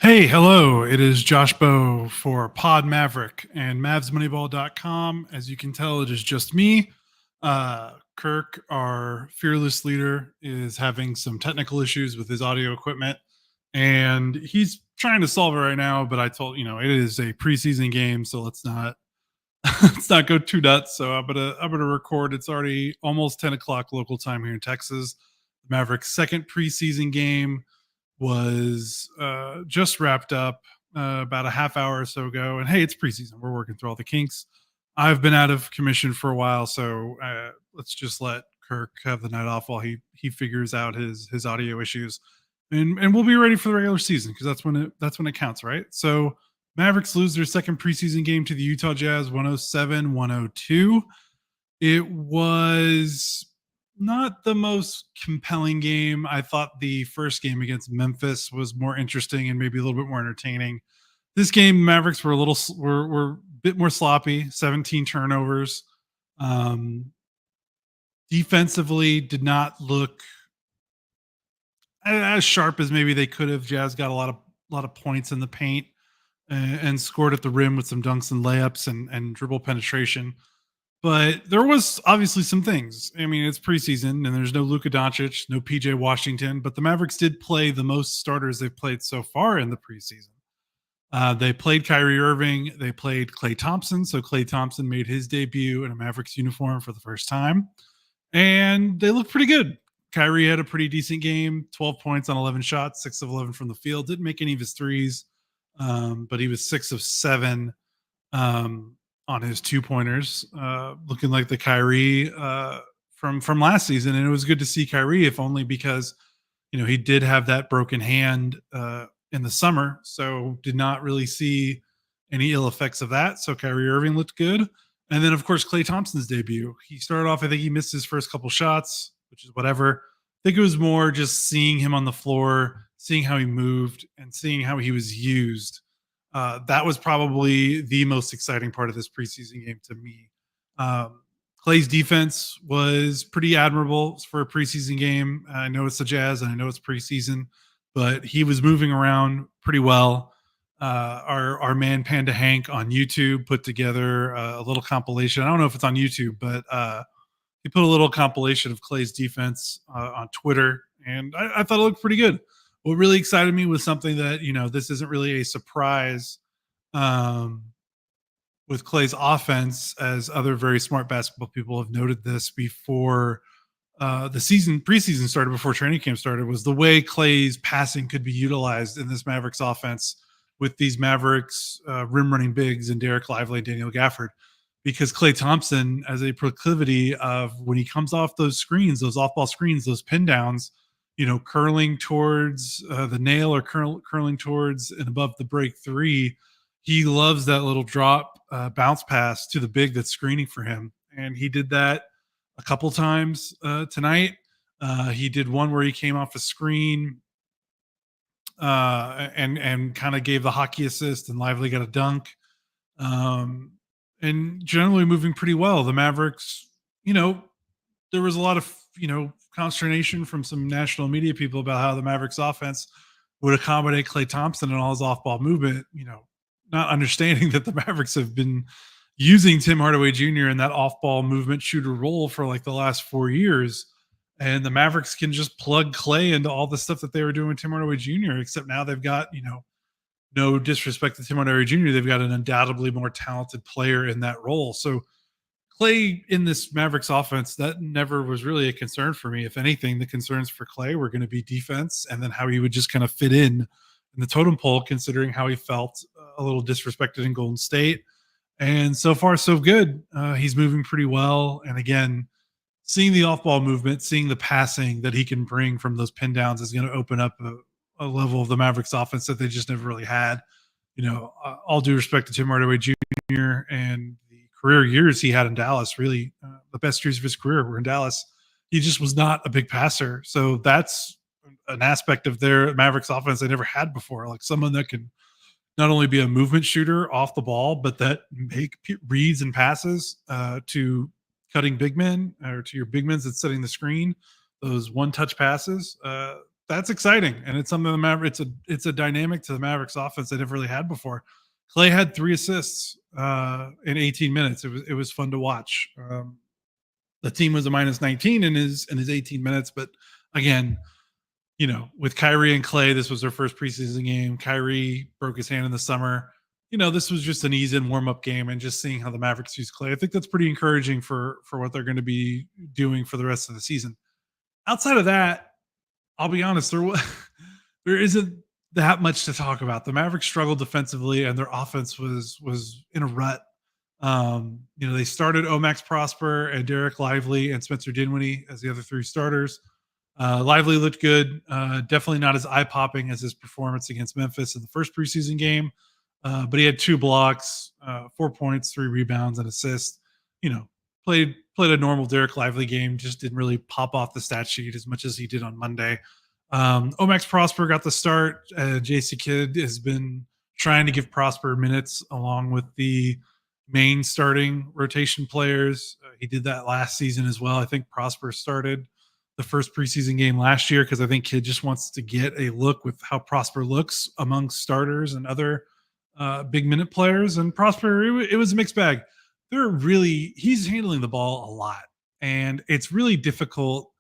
Hey, hello. It is Josh Bow for Pod Maverick and MavsMoneyball.com. As you can tell, it is just me. Kirk, our fearless leader, is having some technical issues with his audio equipment, and he's trying to solve it right now. But I told it is a preseason game, so let's not let's not go too nuts. So I'm gonna record. It's already almost 10 o'clock local time here in Texas. Mavericks' second preseason game was just wrapped up about a half hour or so ago. And hey, it's preseason. We're working through all the kinks. I've been out of commission for a while, so let's just let Kirk have the night off while he figures out his audio issues, and we'll be ready for the regular season because that's when it counts, right? So Mavericks lose their second preseason game to the Utah Jazz 107-102. It was not the most compelling game. I thought the first game against Memphis was more interesting and maybe a little bit more entertaining. This game, Mavericks were a bit more sloppy. 17 turnovers. Um, Defensively, did not look as sharp as maybe they could have. Jazz got a lot of points in the paint and scored at the rim with some dunks and layups and dribble penetration. But there was obviously some things. I mean, it's preseason and there's no Luka Doncic, no PJ Washington, but the Mavericks did play the most starters they've played so far in the preseason. They played Kyrie Irving. They played Klay Thompson. So Klay Thompson made his debut in a Mavericks uniform for the first time. And they looked pretty good. Kyrie had a pretty decent game, 12 points on 11 shots, 6 of 11 from the field. Didn't make any of his threes, but he was 6 of 7 on his 2-pointers, looking like the Kyrie from last season. And it was good to see Kyrie, if only because he did have that broken hand in the summer, so did not really see any ill effects of that. So Kyrie Irving looked good. And then, of course, Klay Thompson's debut. He started off, I think he missed his first couple shots, which is whatever. I think it was more just seeing him on the floor, seeing how he moved, and seeing how he was used. That was probably the most exciting part of this preseason game to me. Klay's defense was pretty admirable for a preseason game. I know it's the Jazz and I know it's preseason, but he was moving around pretty well. Our man Panda Hank on YouTube put together a little compilation. I don't know if it's on YouTube, but he put a little compilation of Klay's defense on Twitter, and I thought it looked pretty good. What really excited me was something that this isn't really a surprise with Klay's offense, as other very smart basketball people have noted this before the preseason started, before training camp started, was the way Klay's passing could be utilized in this Mavericks offense with these Mavericks rim running bigs and Derek Lively and Daniel Gafford. Because Klay Thompson has a proclivity of, when he comes off those screens, those off ball screens, those pin downs, curling towards the nail or curling towards and above the break three. He loves that little drop bounce pass to the big that's screening for him. And he did that a couple times tonight. He did one where he came off a screen and kind of gave the hockey assist, and Lively got a dunk. And generally moving pretty well. The Mavericks, there was a lot of, consternation from some national media people about how the Mavericks offense would accommodate Klay Thompson and all his off-ball movement, not understanding that the Mavericks have been using Tim Hardaway Jr. in that off-ball movement shooter role for like the last 4 years. And the Mavericks can just plug Klay into all the stuff that they were doing with Tim Hardaway Jr., except now they've got, no disrespect to Tim Hardaway Jr., they've got an undoubtedly more talented player in that role. So Klay in this Mavericks offense, that never was really a concern for me. If anything, the concerns for Klay were going to be defense, and then how he would just kind of fit in the totem pole, considering how he felt a little disrespected in Golden State. And so far, so good. He's moving pretty well. And again, seeing the off-ball movement, seeing the passing that he can bring from those pin downs is going to open up a level of the Mavericks offense that they just never really had. All due respect to Tim Hardaway Jr. and the career years he had in Dallas, really the best years of his career were in Dallas. He just was not a big passer. So that's an aspect of their Mavericks offense they never had before. Like someone that can not only be a movement shooter off the ball, but that make reads and passes to cutting big men, or to your big men that's setting the screen, those one-touch passes. that's exciting, and it's something the Mavericks. It's a dynamic to the Mavericks offense they never really had before. Klay had 3 assists in 18 minutes. It was fun to watch. The team was a minus 19 in his 18 minutes, but again, with Kyrie and Klay, this was their first preseason game. Kyrie broke his hand in the summer. This was just an ease-in warm-up game, and just seeing how the Mavericks use Klay, I think that's pretty encouraging for what they're going to be doing for the rest of the season. Outside of that, I'll be honest, there isn't that much to talk about. The Mavericks struggled defensively, and their offense was in a rut. They started Omax Prosper and Derek Lively and Spencer Dinwiddie as the other three starters. Lively looked good. Definitely not as eye popping as his performance against Memphis in the first preseason game, but he had 2 blocks, 4 points, 3 rebounds, and assists. Played a normal Derek Lively game. Just didn't really pop off the stat sheet as much as he did on Monday. Omax Prosper got the start. JC Kidd has been trying to give Prosper minutes along with the main starting rotation players. He did that last season as well. I think Prosper started the first preseason game last year because I think Kidd just wants to get a look with how Prosper looks among starters and other big minute players. And Prosper, it was a mixed bag. He's handling the ball a lot, and it's really difficult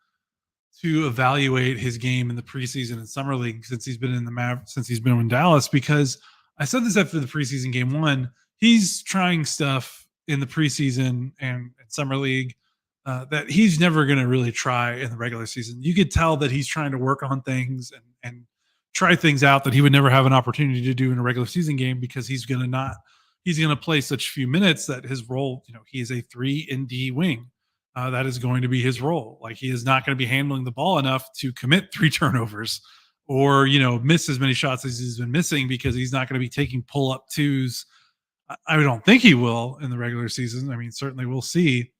to evaluate his game in the preseason and summer league since he's been in Dallas, because I said this after the preseason game 1. He's trying stuff in the preseason and summer league that he's never going to really try in the regular season. You could tell that he's trying to work on things and try things out that he would never have an opportunity to do in a regular season game, because he's going to play such few minutes that his role, he is a 3 and D wing. That is going to be his role. Like, he is not going to be handling the ball enough to commit 3 turnovers or, miss as many shots as he's been missing, because he's not going to be taking pull-up 2s. I don't think he will in the regular season. I mean, certainly we'll see.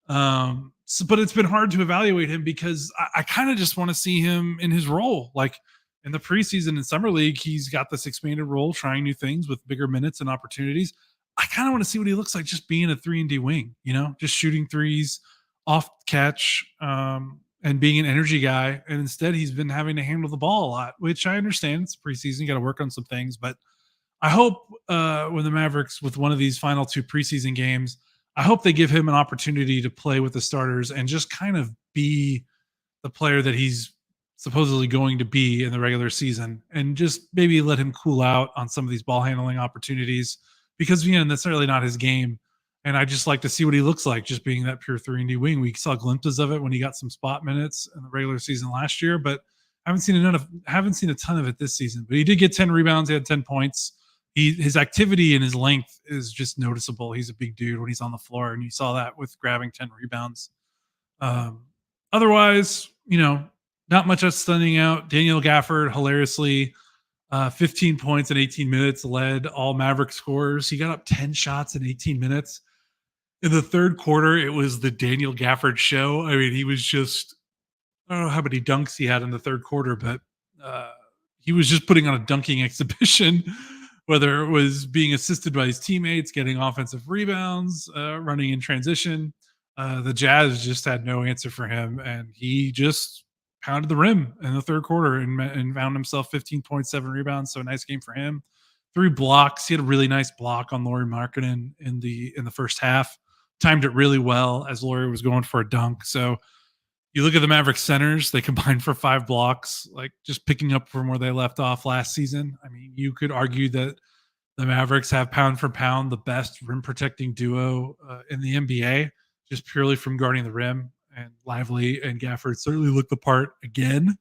But it's been hard to evaluate him because I kind of just want to see him in his role. Like, in the preseason and summer league, he's got this expanded role, trying new things with bigger minutes and opportunities. I kind of want to see what he looks like just being a 3 and D wing, just shooting threes off catch, and being an energy guy. And instead he's been having to handle the ball a lot, which I understand. It's preseason. You got to work on some things, but I hope when the Mavericks, with one of these final 2 preseason games, I hope they give him an opportunity to play with the starters and just kind of be the player that he's supposedly going to be in the regular season, and just maybe let him cool out on some of these ball handling opportunities, because, that's really not his game. And I just like to see what he looks like just being that pure 3 and D wing. We saw glimpses of it when he got some spot minutes in the regular season last year, but haven't seen a ton of it this season. But he did get 10 rebounds. He had 10 points. His activity and his length is just noticeable. He's a big dude when he's on the floor, and you saw that with grabbing 10 rebounds. Otherwise, not much else standing out. Daniel Gafford, hilariously, 15 points in 18 minutes, led all Maverick scorers. He got up 10 shots in 18 minutes. In the third quarter, it was the Daniel Gafford show. I mean, he was just, I don't know how many dunks he had in the third quarter, but he was just putting on a dunking exhibition, whether it was being assisted by his teammates, getting offensive rebounds, running in transition. The Jazz just had no answer for him, and he just pounded the rim in the third quarter and found himself 15.7 rebounds. So a nice game for him. 3 blocks. He had a really nice block on Lauri Markkanen in the first half. Timed it really well as Lauri was going for a dunk. So you look at the Mavericks centers, they combined for 5 blocks, like just picking up from where they left off last season. I mean, you could argue that the Mavericks have pound for pound the best rim protecting duo in the NBA, just purely from guarding the rim. And Lively and Gafford certainly looked the part again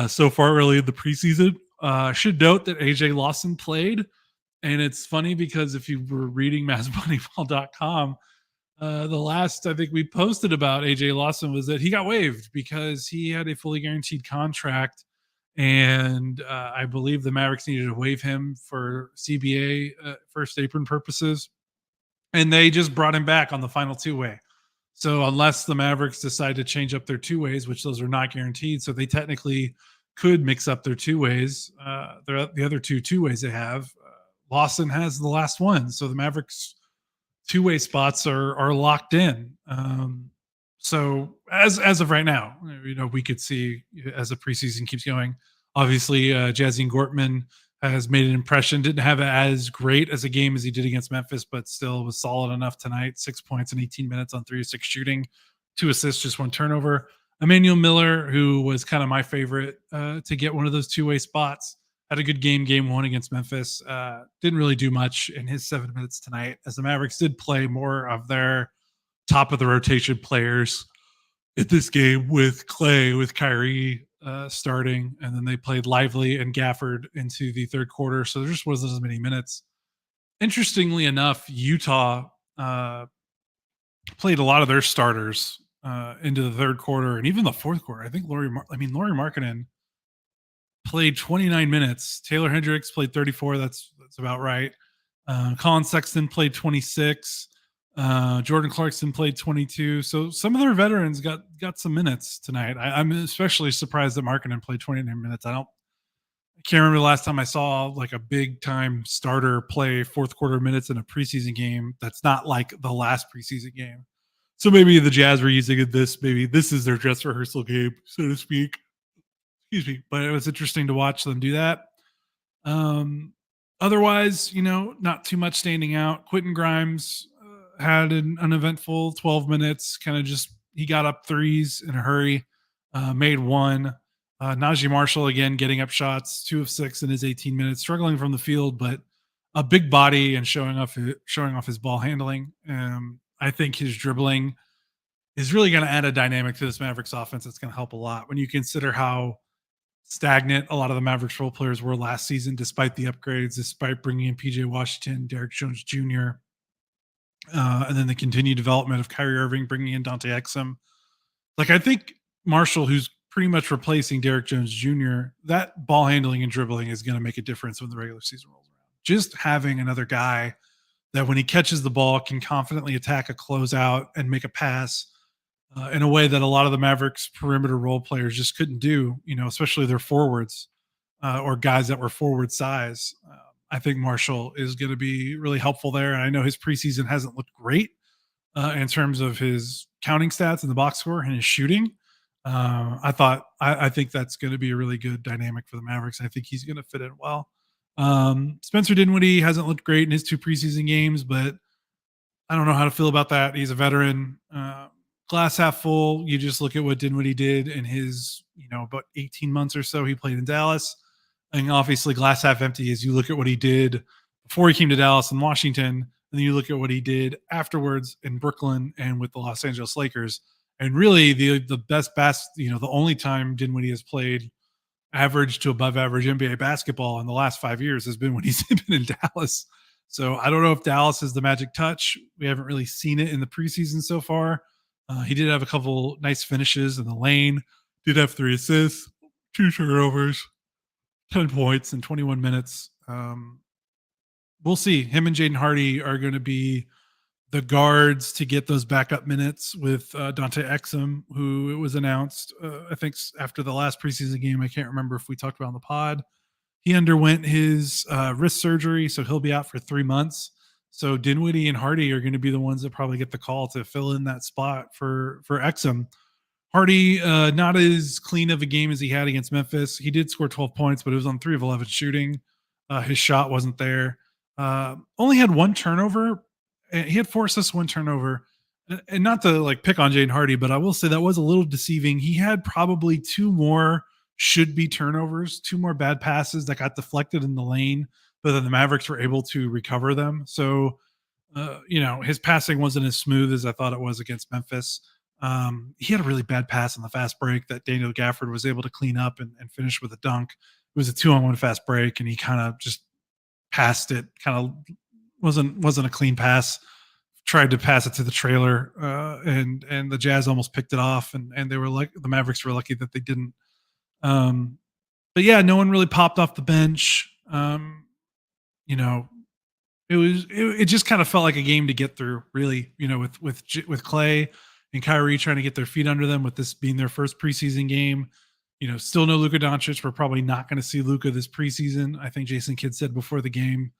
so far early in the preseason. Should note that AJ Lawson played. And it's funny because if you were reading MavsMoneyball.com, the last I think we posted about AJ Lawson was that he got waived because he had a fully guaranteed contract. And I believe the Mavericks needed to waive him for CBA first apron purposes. And they just brought him back on the final 2-way. So unless the Mavericks decide to change up their 2-ways, which those are not guaranteed, so they technically could mix up their 2-ways, the other 2-ways they have, Lawson has the last one. So the Mavericks 2-way spots are locked in. So as of right now. We could see as the preseason keeps going. Obviously, Jazzy and Gortman has made an impression. Didn't have as great as a game as he did against Memphis, but still was solid enough tonight. 6 points in 18 minutes on 3 of 6 shooting, 2 assists, just 1 turnover. Emmanuel Miller, who was kind of my favorite to get one of those two-way spots, had a good game 1 against Memphis. Didn't really do much in his 7 minutes tonight, as the Mavericks did play more of their top of the rotation players at this game with Klay, with Kyrie starting, and then they played Lively and Gafford into the third quarter. So there just wasn't as many minutes. Interestingly enough, Utah played a lot of their starters into the third quarter and even the fourth quarter. I think Laurie Markkinen played 29 minutes. Taylor Hendricks played 34. That's about right. Colin Sexton played 26. Jordan Clarkson played 22. So some of their veterans got some minutes tonight. I'm especially surprised that Markkinen played 29 minutes. I can't remember the last time I saw like a big time starter play fourth quarter minutes in a preseason game. That's not like the last preseason game. So maybe the Jazz were using this. Maybe this is their dress rehearsal game, so to speak. Excuse me. But it was interesting to watch them do that. Otherwise, not too much standing out. Quentin Grimes had an uneventful 12 minutes. Kind of just he got up threes in a hurry, made one. Najee Marshall again getting up shots, 2 of 6 in his 18 minutes, struggling from the field, but a big body and showing off his ball handling. I think his dribbling is really going to add a dynamic to this Mavericks offense. That's going to help a lot when you consider how stagnant a lot of the Mavericks role players were last season, despite the upgrades, despite bringing in PJ Washington, Derek Jones Jr., and then the continued development of Kyrie Irving, bringing in Dante Exum. Like, I think Marshall, who's pretty much replacing Derek Jones Jr., that ball handling and dribbling is going to make a difference when the regular season rolls around. Just having another guy that when he catches the ball can confidently attack a closeout and make a pass in a way that a lot of the Mavericks perimeter role players just couldn't do, especially their forwards or guys that were forward size. I think Marshall is going to be really helpful there. And I know his preseason hasn't looked great in terms of his counting stats in the box score and his shooting. I think that's going to be a really good dynamic for the Mavericks. I think he's going to fit in well. Spencer Dinwiddie hasn't looked great in his 2 preseason games, but I don't know how to feel about that. He's a veteran. Glass half full. You just look at what Dinwiddie did in his, about 18 months or so he played in Dallas. And obviously glass half empty is you look at what he did before he came to Dallas and Washington, and then you look at what he did afterwards in Brooklyn and with the Los Angeles Lakers. And really the best, the only time Dinwiddie has played average to above average NBA basketball in the last 5 years has been when he's been in Dallas. So I don't know if Dallas is the magic touch. We haven't really seen it in the preseason so far. He did have a couple nice finishes in the lane, did have 3 assists, 2 turnovers, 10 points in 21 minutes. We'll see. Him and Jaden Hardy are going to be the guards to get those backup minutes with Dante Exum, who it was announced, I think after the last preseason game. I can't remember if we talked about on the pod. He underwent his wrist surgery, so he'll be out for 3 months. So Dinwiddie and Hardy are going to be the ones that probably get the call to fill in that spot for Exum. Hardy, not as clean of a game as he had against Memphis. He did score 12 points, but it was on 3 of 11 shooting. His shot wasn't there. Only had 1 turnover. He had 4 assists, 1 turnover. And not to pick on Jaden Hardy, but I will say that was a little deceiving. He had probably 2 more should-be turnovers, 2 more bad passes that got deflected in the lane, but then the Mavericks were able to recover them. So, his passing wasn't as smooth as I thought it was against Memphis. He had a really bad pass on the fast break that Daniel Gafford was able to clean up and finish with a dunk. It was a 2-on-1 fast break, and he kind of just passed it. Kind of wasn't a clean pass. Tried to pass it to the trailer, and the Jazz almost picked it off, and they were the Mavericks were lucky that they didn't. But yeah, no one really popped off the bench. It just kind of felt like a game to get through, really. With Klay and Kyrie trying to get their feet under them, with this being their first preseason game. Still no Luka Doncic. We're probably not going to see Luka this preseason. I think Jason Kidd said before the game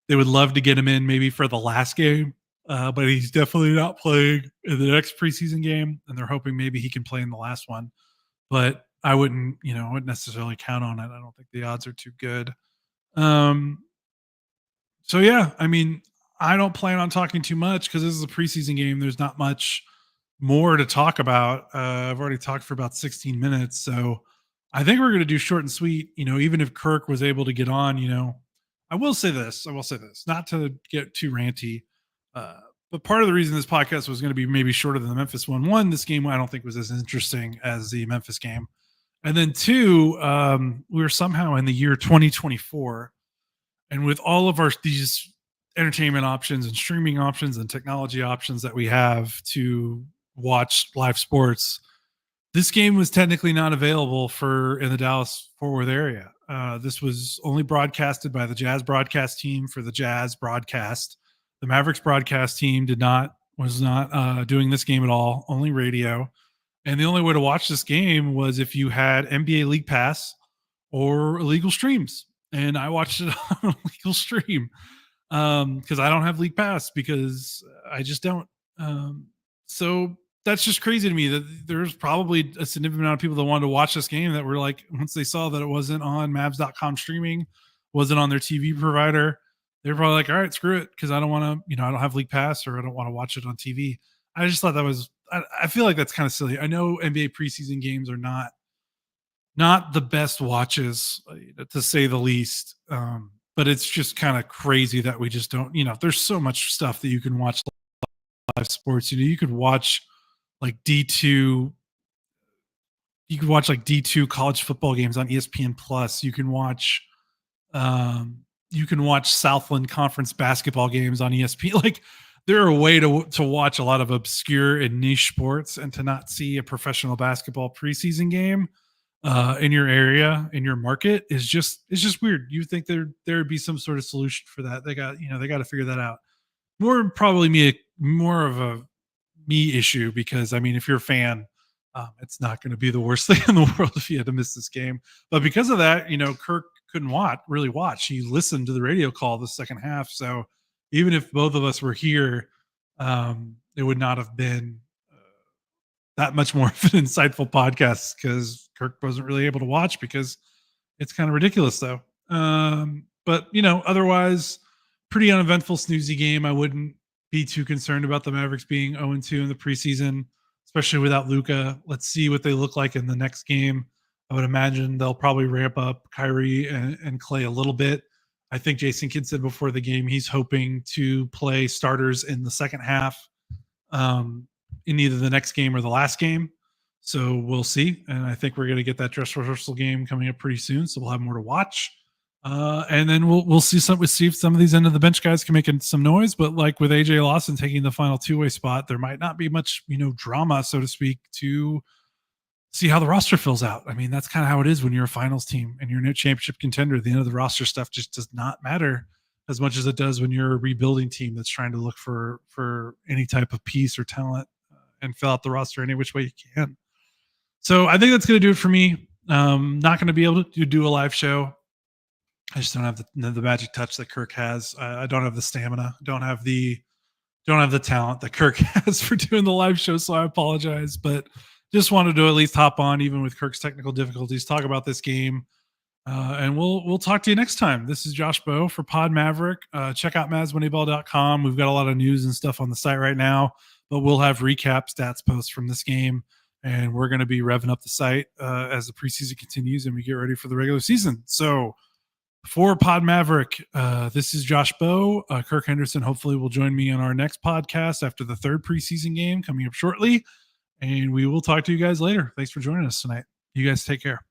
they would love to get him in maybe for the last game, but he's definitely not playing in the next preseason game, and they're hoping maybe he can play in the last one. But I wouldn't necessarily count on it. I don't think the odds are too good. Um, so yeah, I mean, I don't plan on talking too much because this is a preseason game. There's not much more to talk about. I've already talked for about 16 minutes, so I think we're going to do short and sweet. Even if Kirk was able to get on, I will say this. I will say this, not to get too ranty, uh, but part of the reason this podcast was going to be maybe shorter than the Memphis one, this game I don't think was as interesting as the Memphis game, and then two, we were somehow in the year 2024, and with all of these entertainment options and streaming options and technology options that we have to watch live sports, this game was technically not available in the Dallas Fort Worth area. This was only broadcasted by the Jazz broadcast team for the Jazz broadcast. The Mavericks broadcast team was not doing this game at all, only radio. And the only way to watch this game was if you had NBA League Pass or illegal streams. And I watched it on a legal stream because I don't have League Pass because I just don't. So that's just crazy to me that there's probably a significant amount of people that wanted to watch this game that were like, once they saw that it wasn't on Mavs.com streaming, wasn't on their TV provider, they're probably like, all right, screw it, because I don't want to, I don't have League Pass or I don't want to watch it on TV. I just thought that was, I feel like that's kind of silly. I know NBA preseason games are not the best watches, to say the least. But it's just kind of crazy that we just don't, there's so much stuff that you can watch live sports. You could watch like D2 college football games on ESPN Plus. You can watch Southland Conference basketball games on ESPN. Like, there are a way to watch a lot of obscure and niche sports and to not see a professional basketball preseason game in your area, in your market, it's just weird. You think there would be some sort of solution for that. They got to figure that out. More of a me issue, because I mean, if you're a fan, it's not going to be the worst thing in the world if you had to miss this game. But because of that, Kirk couldn't really watch. He listened to the radio call the second half. So even if both of us were here, it would not have been that much more of an insightful podcast because Kirk wasn't really able to watch, because it's kind of ridiculous though. But otherwise, pretty uneventful, snoozy game. I wouldn't be too concerned about the Mavericks being 0-2 in the preseason, especially without Luka. Let's see what they look like in the next game. I would imagine they'll probably ramp up Kyrie and Klay a little bit. I think Jason Kidd said before the game he's hoping to play starters in the second half, in either the next game or the last game. So we'll see. And I think we're going to get that dress rehearsal game coming up pretty soon. So we'll have more to watch. And then we'll see if some of these end of the bench guys can make some noise. But like with AJ Lawson taking the final two-way spot, there might not be much, drama, so to speak, to see how the roster fills out. I mean, that's kind of how it is when you're a finals team and you're a new championship contender. The end of the roster stuff just does not matter as much as it does when you're a rebuilding team that's trying to look for any type of piece or talent and fill out the roster any which way you can. So I think that's going to do it for me. Not going to be able to do a live show. I just don't have the magic touch that Kirk has. I don't have the stamina. Don't have the talent that Kirk has for doing the live show. So I apologize, but just wanted to at least hop on, even with Kirk's technical difficulties, talk about this game. And we'll talk to you next time. This is Josh Bowe for Pod Maverick. Check out MavsMoneyball.com. We've got a lot of news and stuff on the site right now, but we'll have recap stats posts from this game. And we're going to be revving up the site as the preseason continues and we get ready for the regular season. So for Pod Maverick, this is Josh Bowe. Kirk Henderson hopefully will join me on our next podcast after the third preseason game coming up shortly. And we will talk to you guys later. Thanks for joining us tonight. You guys take care.